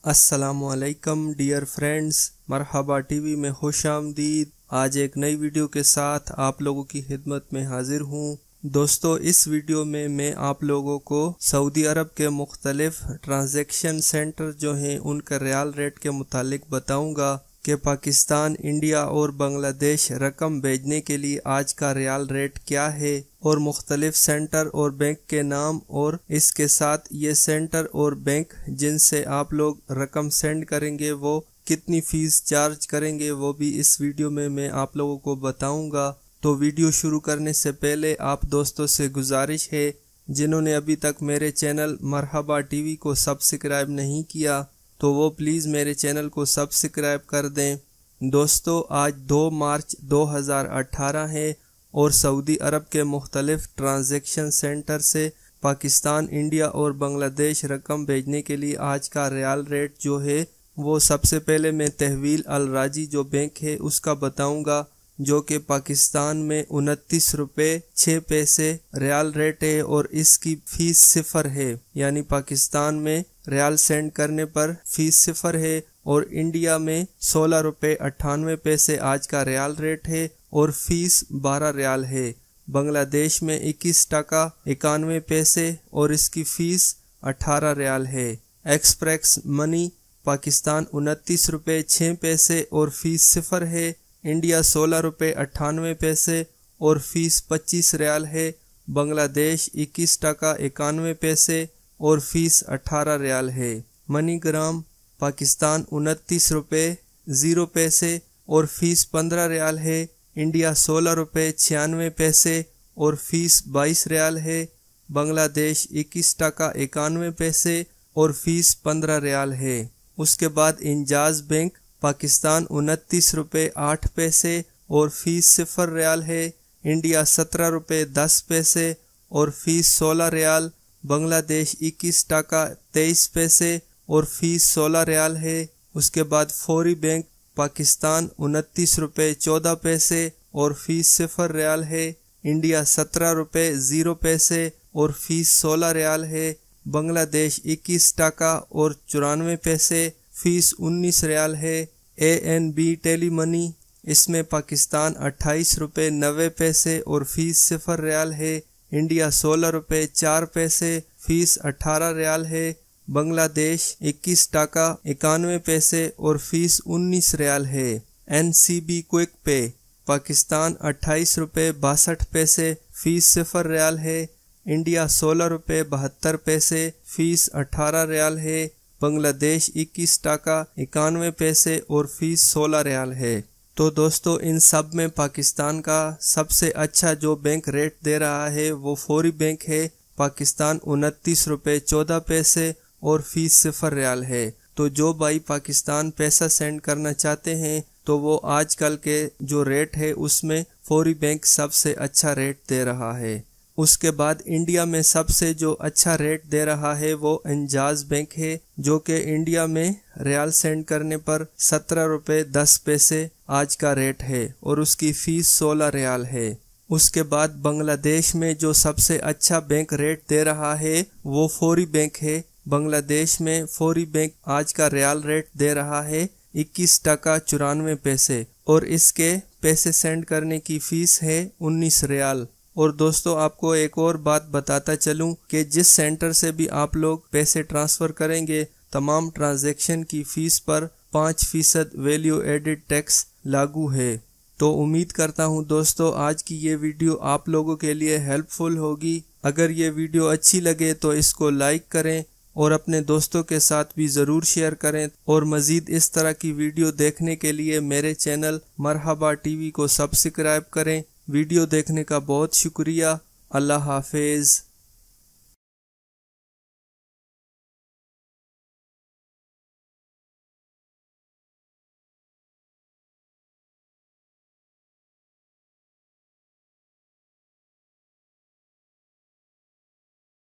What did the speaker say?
السلام علیکم dear friends, مرحبا ٹی وی میں خوش آمدید۔ آج ایک نئی ویڈیو کے ساتھ آپ لوگوں کی خدمت میں حاضر ہوں۔ دوستو، اس ویڈیو میں آپ لوگوں کو سعودی عرب کے مختلف ٹرانزیکشن سینٹر جو ہیں ان کا ریال ریٹ کے متعلق بتاؤں گا کہ پاکستان، انڈیا اور بنگلہ دیش رقم بھیجنے کے لیے آج کا ریال ریٹ کیا ہے، اور مختلف سینٹر اور بینک کے نام، اور اس کے ساتھ یہ سینٹر اور بینک جن سے آپ لوگ رقم سینڈ کریں گے وہ کتنی فیس چارج کریں گے، وہ بھی اس ویڈیو میں آپ لوگوں کو بتاؤں گا۔ تو ویڈیو شروع کرنے سے پہلے آپ دوستوں سے گزارش ہے، جنہوں نے ابھی تک میرے چینل مرحبا ٹی وی کو سبسکرائب نہیں کیا تو وہ پلیز میرے چینل کو سبسکرائب کر دیں۔ دوستو، آج 2 مارچ 2018 ہے اور سعودی عرب کے مختلف ٹرانزیکشن سینٹر سے پاکستان، انڈیا اور بنگلہ دیش رقم بھیجنے کے لیے آج کا ریال ریٹ جو ہے وہ سب سے پہلے میں تحویل الراجی جو بینک ہے اس کا بتاؤں گا، جو کہ پاکستان میں 29 روپے 6 پیسے ریال ریٹ ہے اور اس کی فیس 0 ہے، یعنی پاکستان میں ریال سینڈ کرنے پر فیس 0 ہے، اور انڈیا میں 16 روپے 98 پیسے آج کا ریال ریٹ ہے اور فیس 12 ریال ہے۔ بنگلہ دیش میں 21 ٹکا 91 پیسے اور اس کی فیس 18 ریال ہے۔ ایکسپریس منی پاکستان 29 روپے 6 پیسے اور فیس 0 ہے، انڈیا 16 روپے 98 پیسے اور فیس 25 ریال ہے، بنگلہ دیش 21 ٹکا 91 پیسے اور فیس 18 ریال ہے۔ منی گرام پاکستان 29 روپے 0 پیسے اور فیس 15 ریال ہے، انڈیا 16 روپے 96 پیسے اور فیس 22 ریال ہے، بنگلہ دیش 21 ٹکا 91 پیسے اور فیس 15 ریال ہے۔ اس کے بعد انجاز بینک پاکستان 29 روپے 8 پیسے اور فیس 0 ریال ہے، انڈیا 17 روپے 10 پیسے اور فیس 16 ریال، بنگلہ دیش 21 ٹکا 23 پیسے اور فیس 16 ریال ہے۔ اس کے بعد فوری بینک پاکستان 29 روپے 14 پیسے اور فیس 0 ریال ہے، انڈیا 17 روپے 0 پیسے اور فیس 16 ریال ہے، بنگلہ دیش 21 ٹکا اور 94 پیسے، فیس 19 ریال ہے۔ ANB ٹیلی منی، اس میں پاکستان 28 روپے 90 پیسے اور فیس 0 ریال ہے، انڈیا 16 روپے 4 پیسے، فیس 18 ریال ہے، بنگلہ دیش 21 ٹکا 91 پیسے اور فیس 19 ریال ہے۔ NCB کوئک پے پاکستان 28 روپے 62 پیسے، فیس 0 ریال ہے، انڈیا 16 روپے 72 پیسے، فیس 18 ریال ہے، بنگلہ دیش 21 ٹکا 91 پیسے اور فیس 16 ریال ہے۔ تو دوستو، ان سب میں پاکستان کا سب سے اچھا جو بینک ریٹ دے رہا ہے وہ فوری بینک ہے، پاکستان 29 روپے 14 پیسے اور فیس 0 ریال ہے۔ تو جو بھائی پاکستان پیسہ سینڈ کرنا چاہتے ہیں تو وہ آج کل کے جو ریٹ ہے اس میں فوری بینک سب سے اچھا ریٹ دے رہا ہے۔ اس کے بعد انڈیا میں سب سے جو اچھا ریٹ دے رہا ہے وہ انجاز بینک ہے، جو کہ انڈیا میں ریال سینڈ کرنے پر 17 روپے 10 پیسے آج کا ریٹ ہے اور اس کی فیس 16 ریال ہے۔ اس کے بعد بنگلہ دیش میں جو سب سے اچھا بینک ریٹ دے رہا ہے وہ فوری بینک ہے۔ بنگلہ دیش میں فوری بینک آج کا ریال ریٹ دے رہا ہے 21 ٹکا 94 پیسے اور اس کے پیسے سینڈ کرنے کی فیس ہے 19 ریال۔ اور دوستو، آپ کو ایک اور بات بتاتا چلوں کہ جس سینٹر سے بھی آپ لوگ پیسے ٹرانسفر کریں گے تمام ٹرانزیکشن کی فیس پر 5% ویلیو ایڈڈ ٹیکس لاگو ہے۔ تو امید کرتا ہوں دوستو آج کی یہ ویڈیو آپ لوگوں کے لیے ہیلپ فل ہوگی۔ اگر یہ ویڈیو اچھی لگے تو اس کو لائک کریں اور اپنے دوستوں کے ساتھ بھی ضرور شیئر کریں، اور مزید اس طرح کی ویڈیو دیکھنے کے لیے میرے چینل مرحبا ٹی وی کو سبسکرائب کریں۔ ویڈیو دیکھنے کا بہت شکریہ۔ اللہ حافظ۔